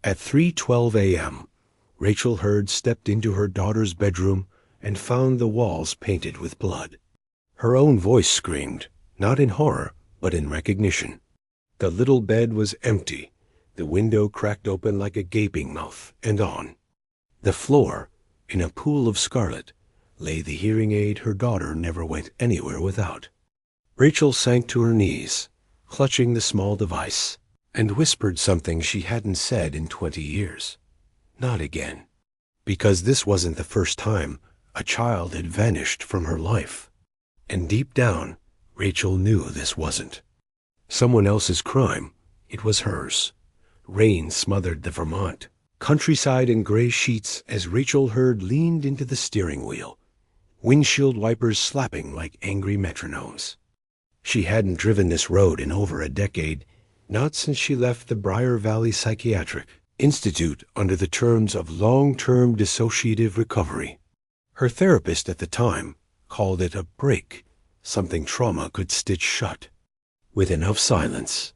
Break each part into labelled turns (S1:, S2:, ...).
S1: At 3:12 a.m., Rachel Hurd stepped into her daughter's bedroom and found the walls painted with blood. Her own voice screamed, not in horror, but in recognition. The little bed was empty, the window cracked open like a gaping mouth, and on the floor, in a pool of scarlet, lay the hearing aid her daughter never went anywhere without. Rachel sank to her knees, clutching the small device, and whispered something she hadn't said in 20 years. Not again. Because this wasn't the first time a child had vanished from her life. And deep down, Rachel knew this wasn't someone else's crime. It was hers. Rain smothered the Vermont countryside in gray sheets as Rachel Hurd leaned into the steering wheel, windshield wipers slapping like angry metronomes. She hadn't driven this road in over a decade, not since she left the Briar Valley Psychiatric Institute under the terms of long-term dissociative recovery. Her therapist at the time called it a break, something trauma could stitch shut, with enough silence.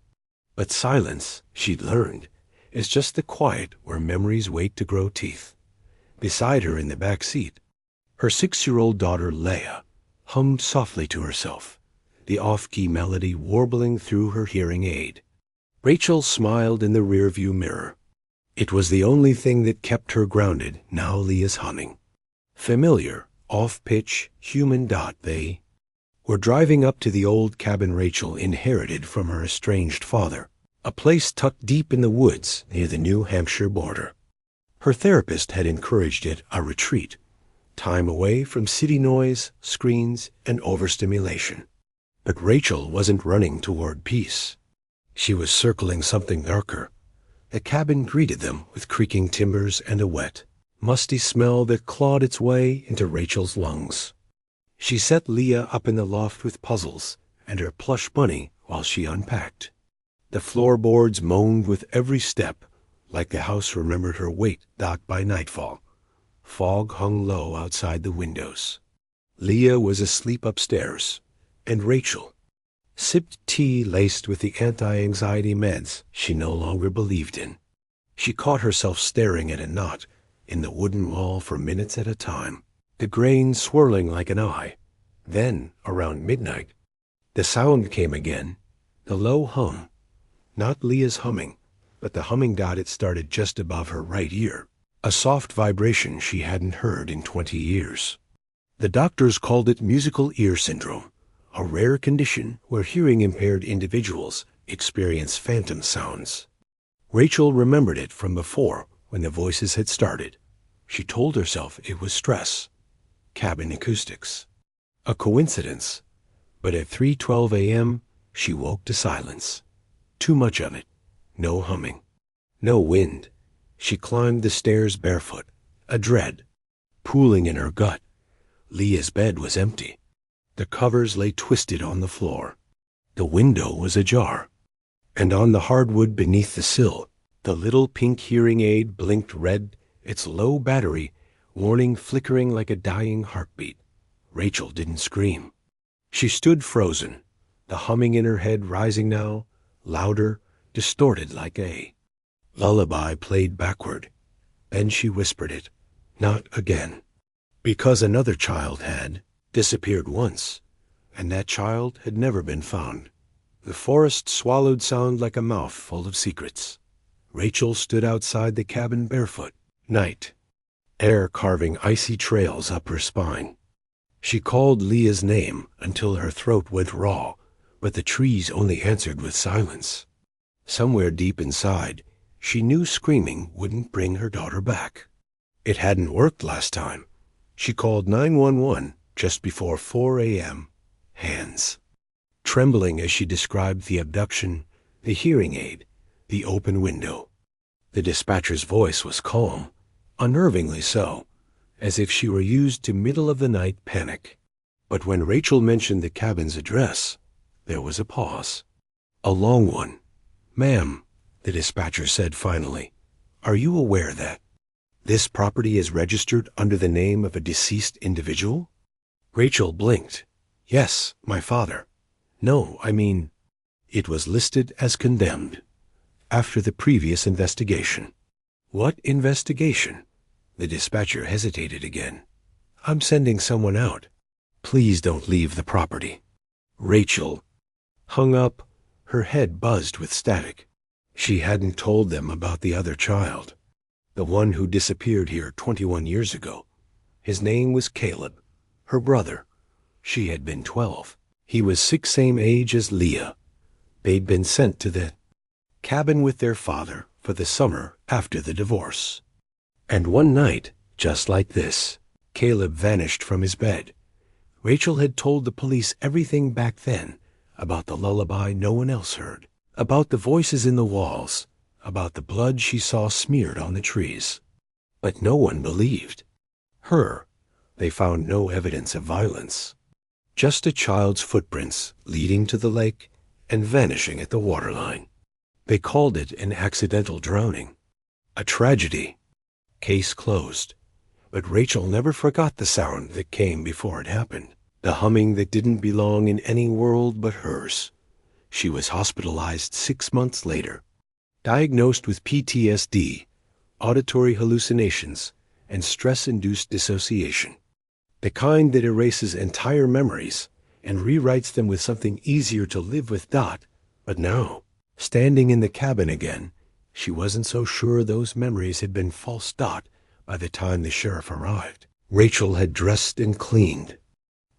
S1: But silence, she'd learned, is just the quiet where memories wait to grow teeth. Beside her in the back seat, her 6-year-old daughter Leah hummed softly to herself, the off-key melody warbling through her hearing aid. Rachel smiled in the rearview mirror. It was the only thing that kept her grounded. Now Leah's humming. Familiar, off-pitch, human dot they were driving up to the old cabin Rachel inherited from her estranged father, a place tucked deep in the woods near the New Hampshire border. Her therapist had encouraged it a retreat, time away from city noise, screens, and overstimulation. But Rachel wasn't running toward peace. She was circling something darker. The cabin greeted them with creaking timbers and a wet, musty smell that clawed its way into Rachel's lungs. She set Leah up in the loft with puzzles and her plush bunny while she unpacked. The floorboards moaned with every step, like the house remembered her weight docked by nightfall. Fog hung low outside the windows. Leah was asleep upstairs, and Rachel sipped tea laced with the anti-anxiety meds she no longer believed in. She caught herself staring at a knot in the wooden wall for minutes at a time, the grain swirling like an eye. Then, around midnight, the sound came again, the low hum. Not Leah's humming, but the humming dot it started just above her right ear, a soft vibration she hadn't heard in 20 years. The doctors called it musical ear syndrome, a rare condition where hearing-impaired individuals experience phantom sounds. Rachel remembered it from before when the voices had started. She told herself it was stress, cabin acoustics. A coincidence, but at 3:12 a.m. she woke to silence. Too much of it. No humming. No wind. She climbed the stairs barefoot, a dread pooling in her gut. Leah's bed was empty. The covers lay twisted on the floor. The window was ajar. And on the hardwood beneath the sill, the little pink hearing aid blinked red, its low battery warning flickering like a dying heartbeat. Rachel didn't scream. She stood frozen, the humming in her head rising now, louder, distorted like a lullaby played backward. Then she whispered it, not again. Because another child had disappeared once, and that child had never been found. The forest swallowed sound like a mouth full of secrets. Rachel stood outside the cabin barefoot. Night. Air carving icy trails up her spine. She called Leah's name until her throat went raw, but the trees only answered with silence. Somewhere deep inside, she knew screaming wouldn't bring her daughter back. It hadn't worked last time. She called 911 just before 4 a.m. Hands trembling as she described the abduction, the hearing aid, the open window. The dispatcher's voice was calm, unnervingly so, as if she were used to middle-of-the-night panic. But when Rachel mentioned the cabin's address, there was a pause. A long one. "Ma'am," the dispatcher said finally, "are you aware that this property is registered under the name of a deceased individual?" Rachel blinked. "Yes, my father." "No, I mean, it was listed as condemned after the previous investigation." What investigation? The dispatcher hesitated again. I'm sending someone out. Please don't leave the property. Rachel hung up. Her head buzzed with static. She hadn't told them about the other child, the one who disappeared here 21 years ago. His name was Caleb, her brother. She had been 12. He was same age as Leah. They'd been sent to the cabin with their father for the summer after the divorce. And one night, just like this, Caleb vanished from his bed. Rachel had told the police everything back then about the lullaby no one else heard, about the voices in the walls, about the blood she saw smeared on the trees. But no one believed her. They found no evidence of violence, just a child's footprints leading to the lake and vanishing at the waterline. They called it an accidental drowning, a tragedy. Case closed. But Rachel never forgot the sound that came before it happened, the humming that didn't belong in any world but hers. She was hospitalized 6 months later, diagnosed with PTSD, auditory hallucinations, and stress-induced dissociation, the kind that erases entire memories and rewrites them with something easier to live with. But now, standing in the cabin again, she wasn't so sure those memories had been false. By the time the sheriff arrived, Rachel had dressed and cleaned.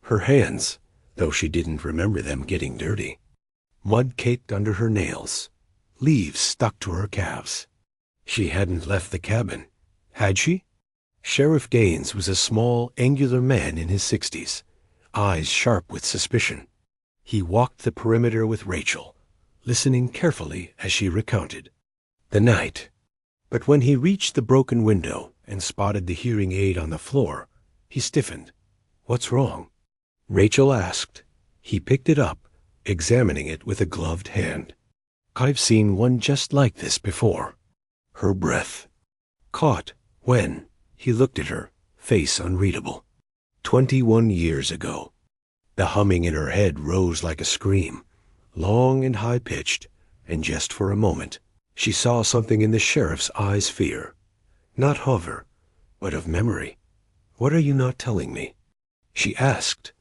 S1: Her hands, though she didn't remember them getting dirty. Mud caked under her nails. Leaves stuck to her calves. She hadn't left the cabin, had she? Sheriff Gaines was a small, angular man in his 60s, eyes sharp with suspicion. He walked the perimeter with Rachel, listening carefully as she recounted the night. But when he reached the broken window and spotted the hearing aid on the floor, he stiffened. What's wrong? Rachel asked. He picked it up, examining it with a gloved hand. I've seen one just like this before. Her breath caught when he looked at her, face unreadable. 21 years ago. The humming in her head rose like a scream, long and high-pitched, and just for a moment, she saw something in the sheriff's eyes. Fear. Not hover, but of memory. What are you not telling me? She asked.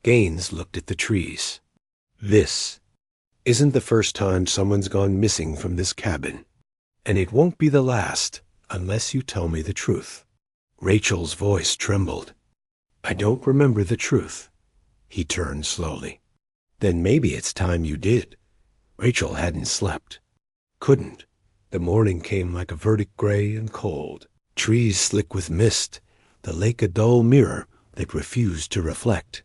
S1: Gaines looked at the trees. This isn't the first time someone's gone missing from this cabin, and it won't be the last unless you tell me the truth. Rachel's voice trembled. I don't remember the truth. He turned slowly. Then maybe it's time you did. Rachel hadn't slept. Couldn't. The morning came like a verdict, gray and cold. Trees slick with mist, the lake a dull mirror that refused to reflect.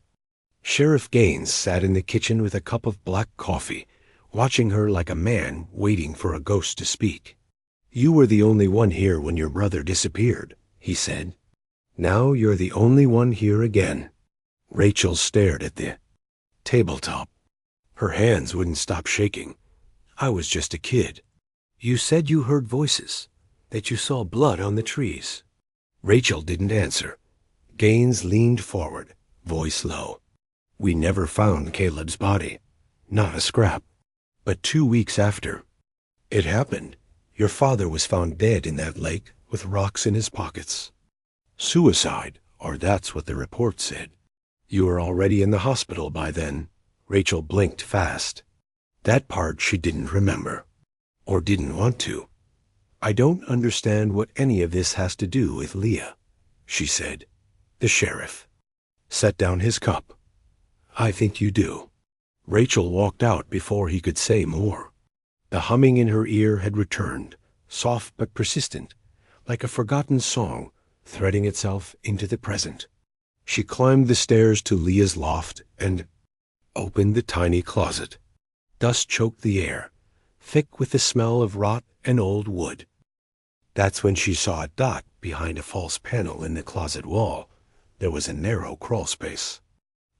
S1: Sheriff Gaines sat in the kitchen with a cup of black coffee, watching her like a man waiting for a ghost to speak. You were the only one here when your brother disappeared, he said. Now you're the only one here again. Rachel stared at the tabletop. Her hands wouldn't stop shaking. I was just a kid. You said you heard voices, that you saw blood on the trees. Rachel didn't answer. Gaines leaned forward, voice low. We never found Caleb's body. Not a scrap. But 2 weeks after it happened, your father was found dead in that lake with rocks in his pockets. Suicide, or that's what the report said. You were already in the hospital by then. Rachel blinked fast. That part she didn't remember. Or didn't want to. I don't understand what any of this has to do with Leah, she said. The sheriff set down his cup. I think you do. Rachel walked out before he could say more. The humming in her ear had returned, soft but persistent, like a forgotten song threading itself into the present. She climbed the stairs to Leah's loft and opened the tiny closet. Dust choked the air, thick with the smell of rot and old wood. That's when she saw a dot behind a false panel in the closet wall. There was a narrow crawl space.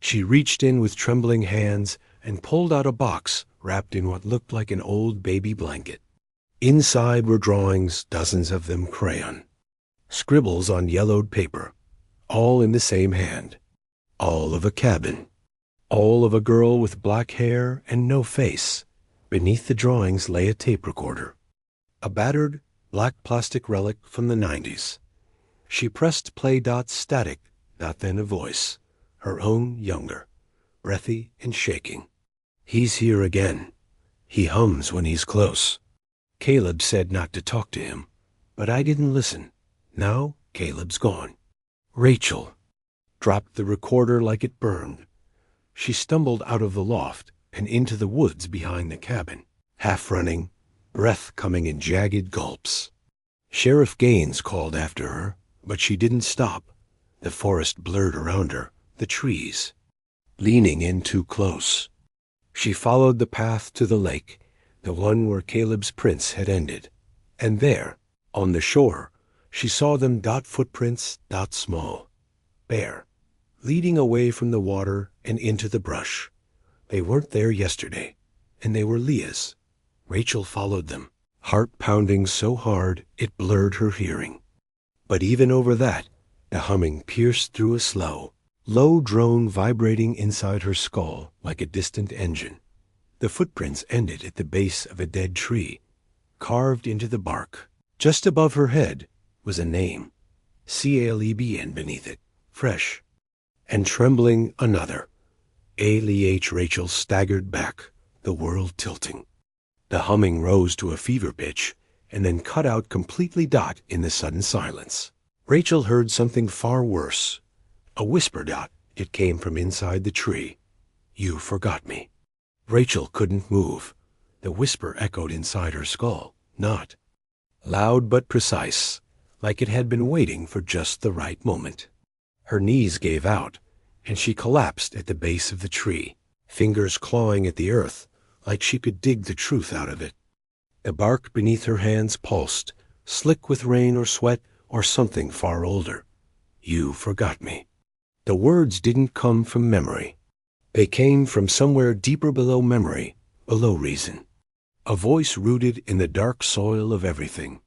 S1: She reached in with trembling hands and pulled out a box wrapped in what looked like an old baby blanket. Inside were drawings, dozens of them crayon. Scribbles on yellowed paper, all in the same hand. All of a cabin. All of a girl with black hair and no face. Beneath the drawings lay a tape recorder. A battered, black plastic relic from the 90s. She pressed play. Static, then a voice, her own younger, breathy and shaking. He's here again. He hums when he's close. Caleb said not to talk to him, but I didn't listen. Now Caleb's gone. Rachel dropped the recorder like it burned. She stumbled out of the loft and into the woods behind the cabin, half running, breath coming in jagged gulps. Sheriff Gaines called after her, but she didn't stop. The forest blurred around her, the trees, leaning in too close. She followed the path to the lake, the one where Caleb's prints had ended. And there, on the shore, she saw them. Footprints. Small, bare, leading away from the water and into the brush. They weren't there yesterday, and they were Leah's. Rachel followed them, heart pounding so hard it blurred her hearing. But even over that, the humming pierced through a slow, low drone vibrating inside her skull like a distant engine. The footprints ended at the base of a dead tree, carved into the bark. Just above her head was a name, Celebn beneath it, fresh, and trembling another, A-L-E-H. Rachel staggered back, the world tilting. The humming rose to a fever pitch and then cut out completely. In the sudden silence, Rachel heard something far worse. A whisper. It came from inside the tree. You forgot me. Rachel couldn't move. The whisper echoed inside her skull, not loud but precise, like it had been waiting for just the right moment. Her knees gave out, and she collapsed at the base of the tree, fingers clawing at the earth like she could dig the truth out of it. The bark beneath her hands pulsed, slick with rain or sweat or something far older. You forgot me. The words didn't come from memory. They came from somewhere deeper below memory, below reason. A voice rooted in the dark soil of everything.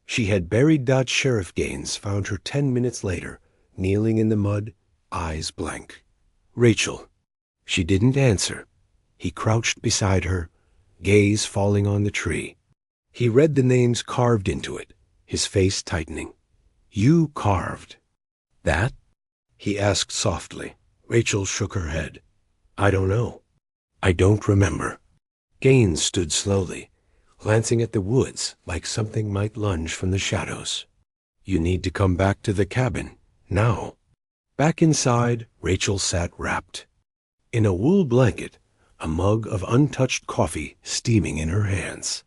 S1: She had buried. Sheriff Gaines found her 10 minutes later, kneeling in the mud, eyes blank. Rachel. She didn't answer. He crouched beside her, gaze falling on the tree. He read the names carved into it, his face tightening. You carved that? He asked softly. Rachel shook her head. I don't know. I don't remember. Gaines stood slowly, glancing at the woods like something might lunge from the shadows. You need to come back to the cabin, now. Back inside, Rachel sat wrapped. In a wool blanket, a mug of untouched coffee steaming in her hands.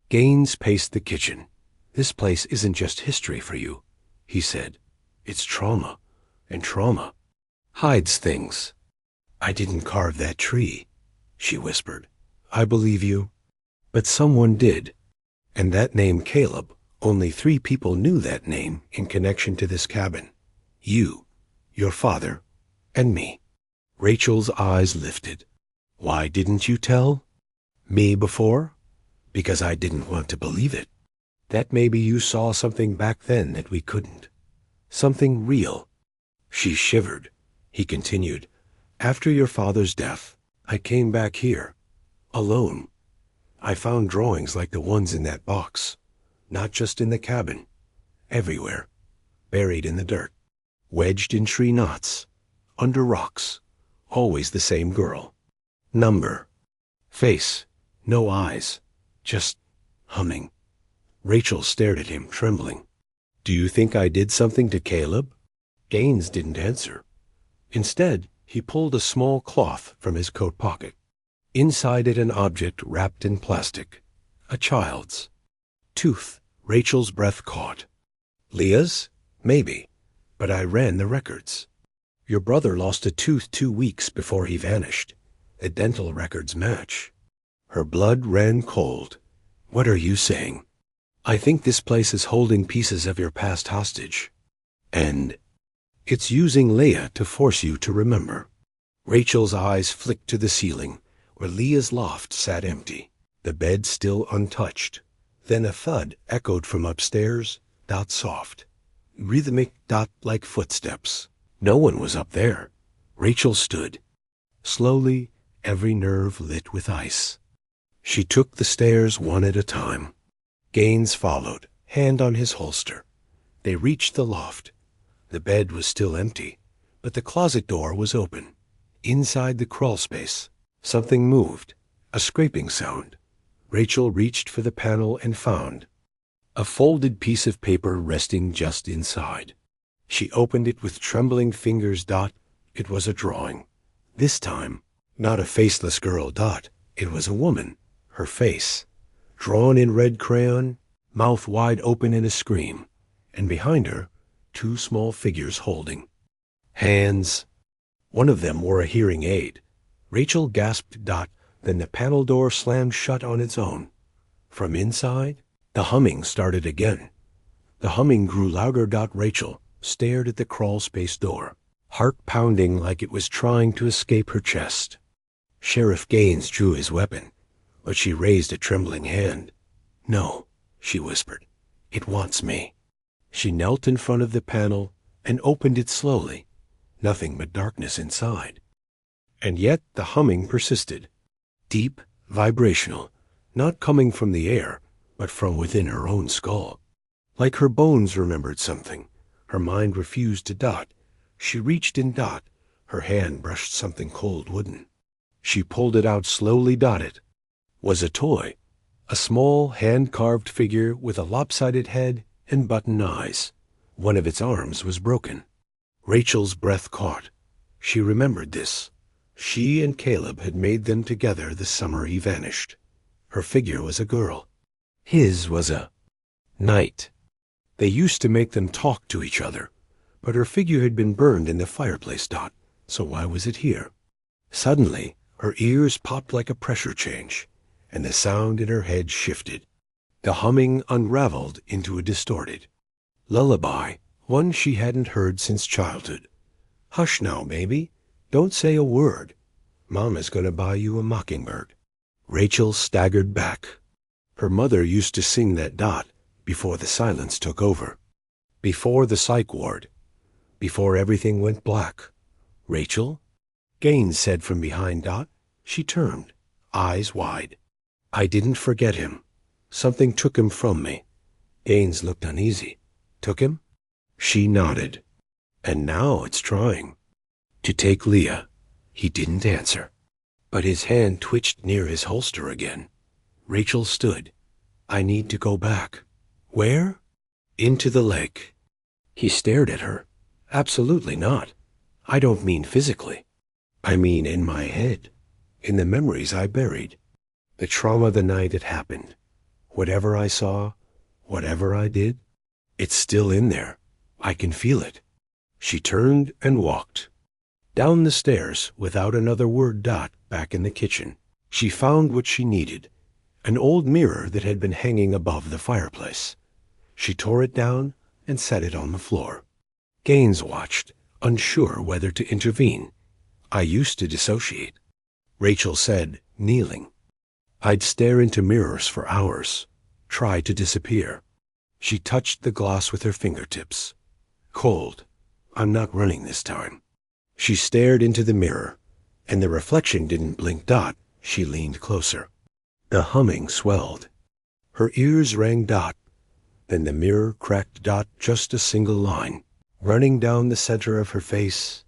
S1: Gaines paced the kitchen. This place isn't just history for you, he said. It's trauma, and trauma hides things. I didn't carve that tree, she whispered. I believe you. But someone did. And that name Caleb, only 3 people knew that name in connection to this cabin. You, your father, and me. Rachel's eyes lifted. Why didn't you tell me before? Because I didn't want to believe it. That maybe you saw something back then that we couldn't. Something real. She shivered. He continued. After your father's death, I came back here, alone. I found drawings like the ones in that box, not just in the cabin, everywhere, buried in the dirt, wedged in tree knots, under rocks, always the same girl. Number, face, no eyes, just humming. Rachel stared at him, trembling. Do you think I did something to Caleb? Gaines didn't answer. Instead, he pulled a small cloth from his coat pocket. Inside it an object wrapped in plastic. A child's. Tooth. Rachel's breath caught. Leah's? Maybe. But I ran the records. Your brother lost a tooth 2 weeks before he vanished. The dental records match. Her blood ran cold. What are you saying? I think this place is holding pieces of your past hostage. And it's using Leah to force you to remember. Rachel's eyes flicked to the ceiling, where Leah's loft sat empty, the bed still untouched. Then a thud echoed from upstairs, soft, rhythmic, like footsteps. No one was up there. Rachel stood. Slowly, every nerve lit with ice. She took the stairs one at a time. Gaines followed, hand on his holster. They reached the loft. The bed was still empty, but the closet door was open. Inside the crawl space, something moved, a scraping sound. Rachel reached for the panel and found a folded piece of paper resting just inside. She opened it with trembling fingers. It was a drawing. This time, not a faceless girl. It was a woman, her face, drawn in red crayon, mouth wide open in a scream, and behind her, two small figures holding hands. One of them wore a hearing aid. Rachel gasped. Then the panel door slammed shut on its own. From inside, the humming started again. The humming grew louder. Rachel stared at the crawl space door, heart pounding like it was trying to escape her chest. Sheriff Gaines drew his weapon, but she raised a trembling hand. "No," she whispered. "It wants me." She knelt in front of the panel and opened it slowly. Nothing but darkness inside. And yet the humming persisted. Deep, vibrational, not coming from the air, but from within her own skull. Like her bones remembered something, her mind refused to. She reached in. Her hand brushed something cold wooden. She pulled it out slowly. It was a toy, a small hand-carved figure with a lopsided head and button eyes. One of its arms was broken. Rachel's breath caught. She remembered this. She and Caleb had made them together the summer he vanished. Her figure was a girl. His was a knight. They used to make them talk to each other, but her figure had been burned in the fireplace. So why was it here? Suddenly, her ears popped like a pressure change, and the sound in her head shifted. The humming unraveled into a distorted lullaby, one she hadn't heard since childhood. "Hush now, baby. Don't say a word. Mama's going to buy you a mockingbird." Rachel staggered back. Her mother used to sing that. Before the silence took over. Before the psych ward. Before everything went black. "Rachel?" Gaines said from behind. She turned, eyes wide. "I didn't forget him. Something took him from me." Gaines looked uneasy. "Took him?" She nodded. "And now it's trying to take Leah." He didn't answer, but his hand twitched near his holster again. Rachel stood. "I need to go back." "Where?" "Into the lake." He stared at her. "Absolutely not. I don't mean physically. I mean in my head, in the memories I buried. The trauma the night it happened. Whatever I saw, whatever I did, it's still in there. I can feel it." She turned and walked down the stairs without another word. Back in the kitchen, she found what she needed, an old mirror that had been hanging above the fireplace. She tore it down and set it on the floor. Gaines watched, unsure whether to intervene. "I used to dissociate," Rachel said, kneeling. "I'd stare into mirrors for hours, try to disappear." She touched the glass with her fingertips. "Cold. I'm not running this time." She stared into the mirror, and the reflection didn't blink. She leaned closer. The humming swelled. Her ears rang. Then the mirror cracked. Just a single line, running down the center of her face.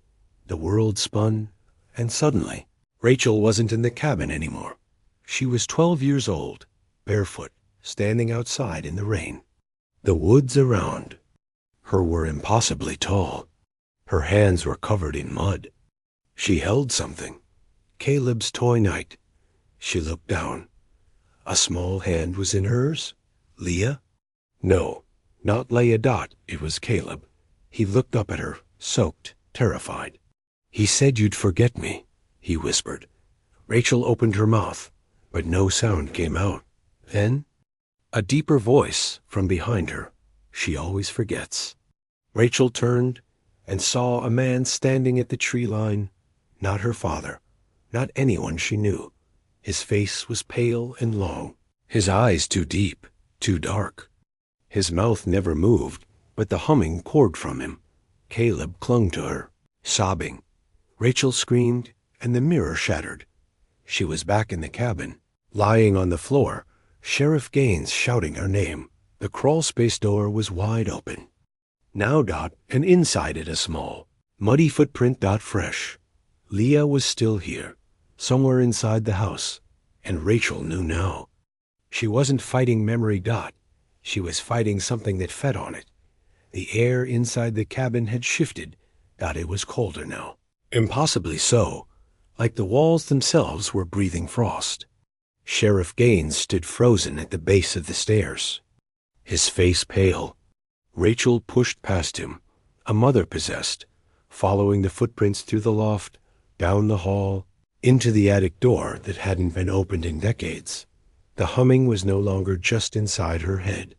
S1: The world spun, and suddenly, Rachel wasn't in the cabin anymore. She was 12 years old, barefoot, standing outside in the rain. The woods around her were impossibly tall. Her hands were covered in mud. She held something. Caleb's toy knight. She looked down. A small hand was in hers. Leah? No, not Leah. It was Caleb. He looked up at her, soaked, terrified. "He said you'd forget me," he whispered. Rachel opened her mouth, but no sound came out. Then, a deeper voice from behind her. She always forgets. Rachel turned and saw a man standing at the tree line. Not her father, not anyone she knew. His face was pale and long, his eyes too deep, too dark. His mouth never moved, but the humming poured from him. Caleb clung to her, sobbing. Rachel screamed, and the mirror shattered. She was back in the cabin, lying on the floor, Sheriff Gaines shouting her name. The crawlspace door was wide open. Now Dot, and inside it a small, muddy footprint. Fresh. Leah was still here, somewhere inside the house, and Rachel knew now. She wasn't fighting memory. She was fighting something that fed on it. The air inside the cabin had shifted. It was colder now. Impossibly so, like the walls themselves were breathing frost. Sheriff Gaines stood frozen at the base of the stairs, his face pale. Rachel pushed past him, a mother possessed, following the footprints through the loft, down the hall, into the attic door that hadn't been opened in decades. The humming was no longer just inside her head.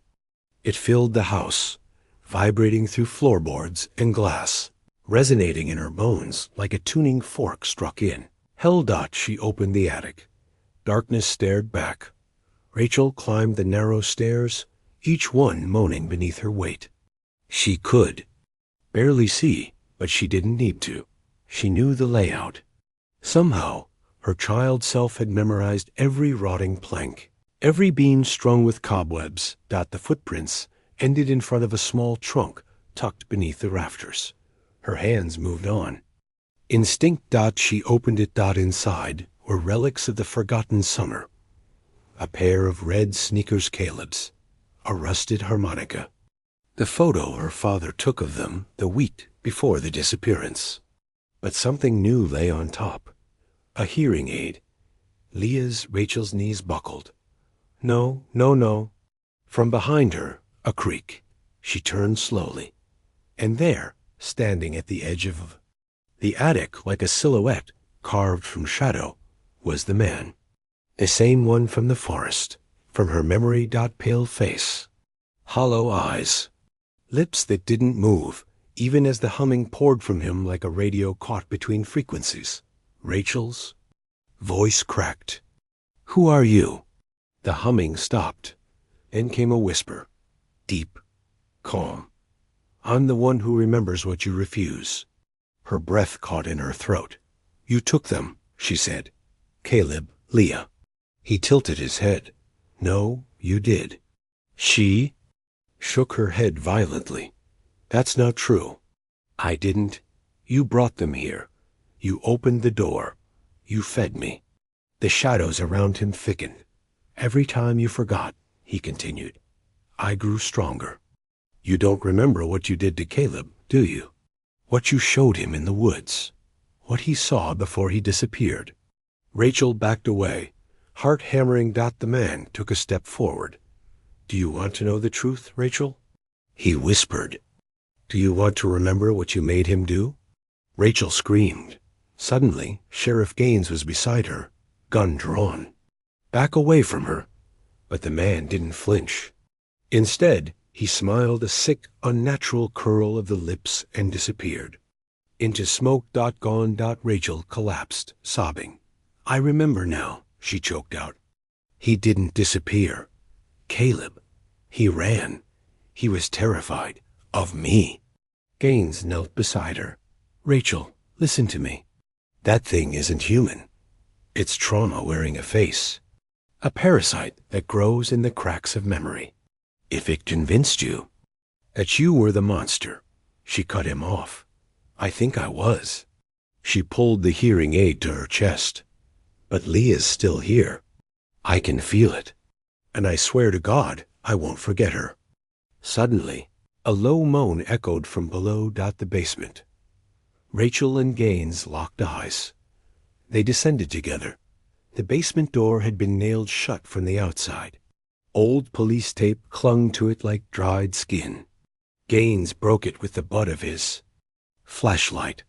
S1: It filled the house, vibrating through floorboards and glass, resonating in her bones like a tuning fork struck in. Hell. She opened the attic. Darkness stared back. Rachel climbed the narrow stairs, each one moaning beneath her weight. She could barely see, but she didn't need to. She knew the layout. Somehow, her child self had memorized every rotting plank, every beam strung with cobwebs. The footprints ended in front of a small trunk tucked beneath the rafters. Her hands moved on. Instinct. She opened it. Inside were relics of the forgotten summer. A pair of red sneakers Caleb's, a rusted harmonica, the photo her father took of them the week before the disappearance. But something new lay on top. A hearing aid. Rachel's knees buckled. No. From behind her, a creak. She turned slowly. And there, standing at the edge of the attic like a silhouette carved from shadow, was the man. The same one from the forest, from her memory. Pale face, hollow eyes, lips that didn't move, even as the humming poured from him like a radio caught between frequencies. Rachel's voice cracked. "Who are you?" The humming stopped. Then came a whisper, deep, calm. "I'm the one who remembers what you refuse." Her breath caught in her throat. "You took them," she said. "Caleb, Leah." He tilted his head. "No, you did." She shook her head violently. "That's not true. I didn't. You brought them here. You opened the door. You fed me." The shadows around him thickened. "Every time you forgot," he continued, "I grew stronger. You don't remember what you did to Caleb, do you? What you showed him in the woods. What he saw before he disappeared." Rachel backed away, heart hammering. The man took a step forward. "Do you want to know the truth, Rachel?" He whispered. "Do you want to remember what you made him do?" Rachel screamed. Suddenly, Sheriff Gaines was beside her, gun drawn. Back away from her. But the man didn't flinch. Instead, he smiled a sick, unnatural curl of the lips and disappeared. Into smoke. Gone. Rachel collapsed, sobbing. "I remember now," she choked out. "He didn't disappear. Caleb. He ran. He was terrified. Of me." Gaines knelt beside her. "Rachel, listen to me. That thing isn't human. It's trauma wearing a face. A parasite that grows in the cracks of memory. If it convinced you that you were the monster," she cut him off. "I think I was." She pulled the hearing aid to her chest. "But Leah's still here. I can feel it. And I swear to God, I won't forget her." Suddenly, a low moan echoed from below. The basement. Rachel and Gaines locked eyes. They descended together. The basement door had been nailed shut from the outside. Old police tape clung to it like dried skin. Gaines broke it with the butt of his flashlight.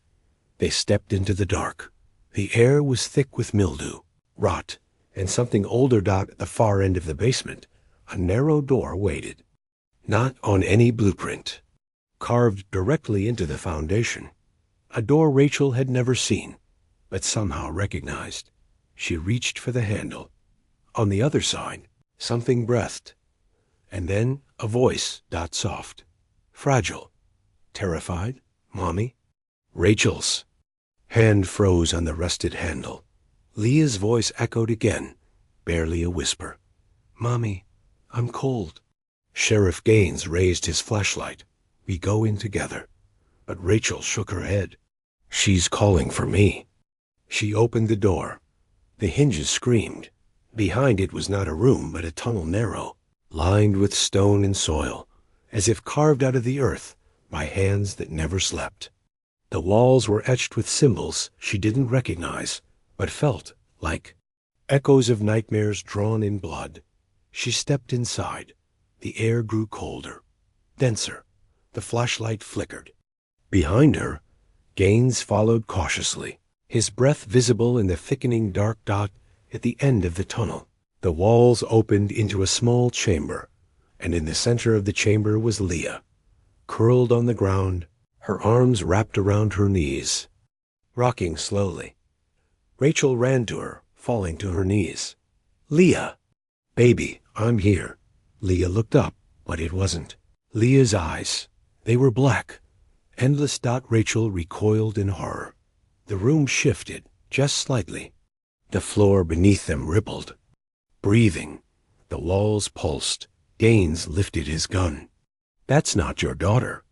S1: They stepped into the dark. The air was thick with mildew, rot, and something older. At the far end of the basement, a narrow door waited. Not on any blueprint. Carved directly into the foundation. A door Rachel had never seen, but somehow recognized. She reached for the handle. On the other side, something breathed. And then a voice. Soft. Fragile. Terrified. "Mommy?" Rachel's hand froze on the rusted handle. Leah's voice echoed again, barely a whisper. "Mommy, I'm cold." Sheriff Gaines raised his flashlight. "We go in together." But Rachel shook her head. "She's calling for me." She opened the door. The hinges screamed. Behind it was not a room, but a tunnel narrow, lined with stone and soil, as if carved out of the earth by hands that never slept. The walls were etched with symbols she didn't recognize, but felt like echoes of nightmares drawn in blood. She stepped inside. The air grew colder, denser. The flashlight flickered. Behind her, Gaines followed cautiously, his breath visible in the thickening dark dot at the end of the tunnel. The walls opened into a small chamber, and in the center of the chamber was Leah, curled on the ground, her arms wrapped around her knees, rocking slowly. Rachel ran to her, falling to her knees. "Leah!" "Baby, I'm here." Leah looked up, but it wasn't. Leah's eyes, they were black. Endless. Rachel recoiled in horror. The room shifted, just slightly. The floor beneath them rippled. Breathing. The walls pulsed. Gaines lifted his gun. "That's not your daughter."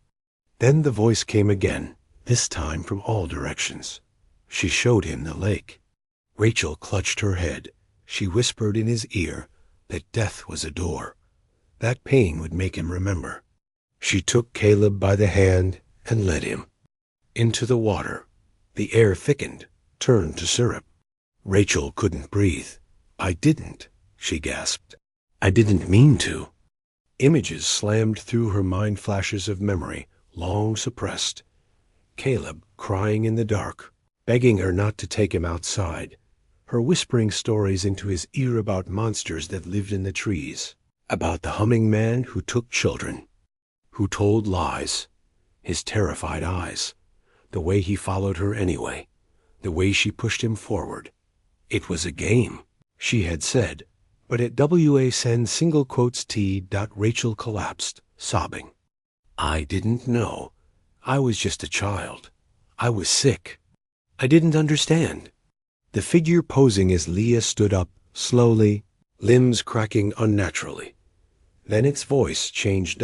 S1: Then the voice came again, this time from all directions. She showed him the lake. Rachel clutched her head. She whispered in his ear that death was a door. That pain would make him remember. She took Caleb by the hand and led him into the water. The air thickened, turned to syrup. Rachel couldn't breathe. "I didn't," she gasped. "I didn't mean to." Images slammed through her mind, flashes of memory, long suppressed. Caleb crying in the dark, begging her not to take him outside. Her whispering stories into his ear about monsters that lived in the trees, about the humming man who took children, who told lies. His terrified eyes, the way he followed her anyway, the way she pushed him forward. It was a game, she had said, but at WASN T. Rachel collapsed, sobbing. "I didn't know. I was just a child. I was sick. I didn't understand." The figure posing as Leah stood up, slowly, limbs cracking unnaturally. Then its voice changed.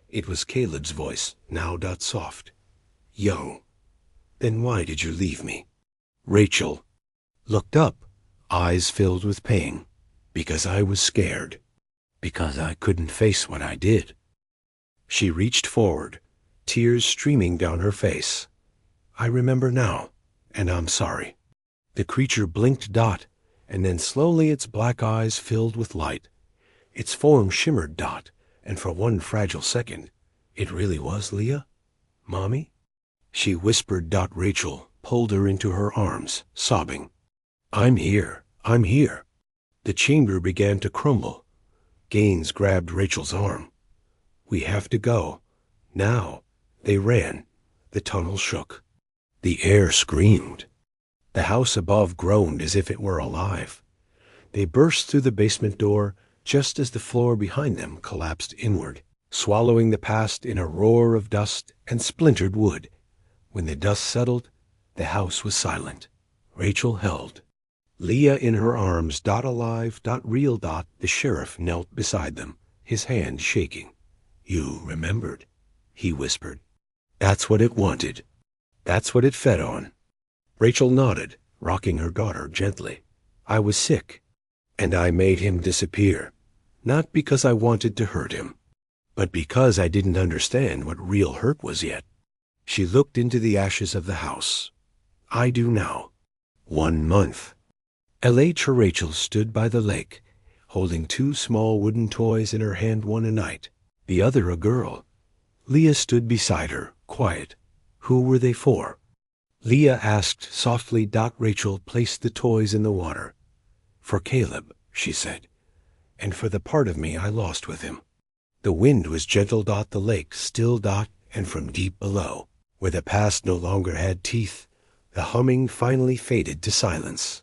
S1: It was Caleb's voice, now soft. "Young. Then why did you leave me?" Rachel looked up, eyes filled with pain. "Because I was scared. Because I couldn't face what I did." She reached forward, tears streaming down her face. "I remember now, and I'm sorry." The creature blinked. And then slowly its black eyes filled with light. Its form shimmered. And for one fragile second, it really was Leah? "Mommy?" She whispered. Rachel pulled her into her arms, sobbing. "I'm here. I'm here." The chamber began to crumble. Gaines grabbed Rachel's arm. "We have to go. Now." They ran. The tunnel shook. The air screamed. The house above groaned as if it were alive. They burst through the basement door just as the floor behind them collapsed inward, swallowing the past in a roar of dust and splintered wood. When the dust settled, the house was silent. Rachel held Leah in her arms. Alive. Real. The sheriff knelt beside them, his hand shaking. "You remembered," he whispered. "That's what it wanted. That's what it fed on." Rachel nodded, rocking her daughter gently. "I was sick, and I made him disappear. Not because I wanted to hurt him, but because I didn't understand what real hurt was yet." She looked into the ashes of the house. "I do now." 1 month. LH Rachel stood by the lake, holding 2 small wooden toys in her hand, one a night, the other a girl. Leah stood beside her, quiet. Who were they for? Leah asked softly. Rachel placed the toys in the water. "For Caleb," she said, "and for the part of me I lost with him." The wind was gentle. The lake still. And from deep below, where the past no longer had teeth, the humming finally faded to silence.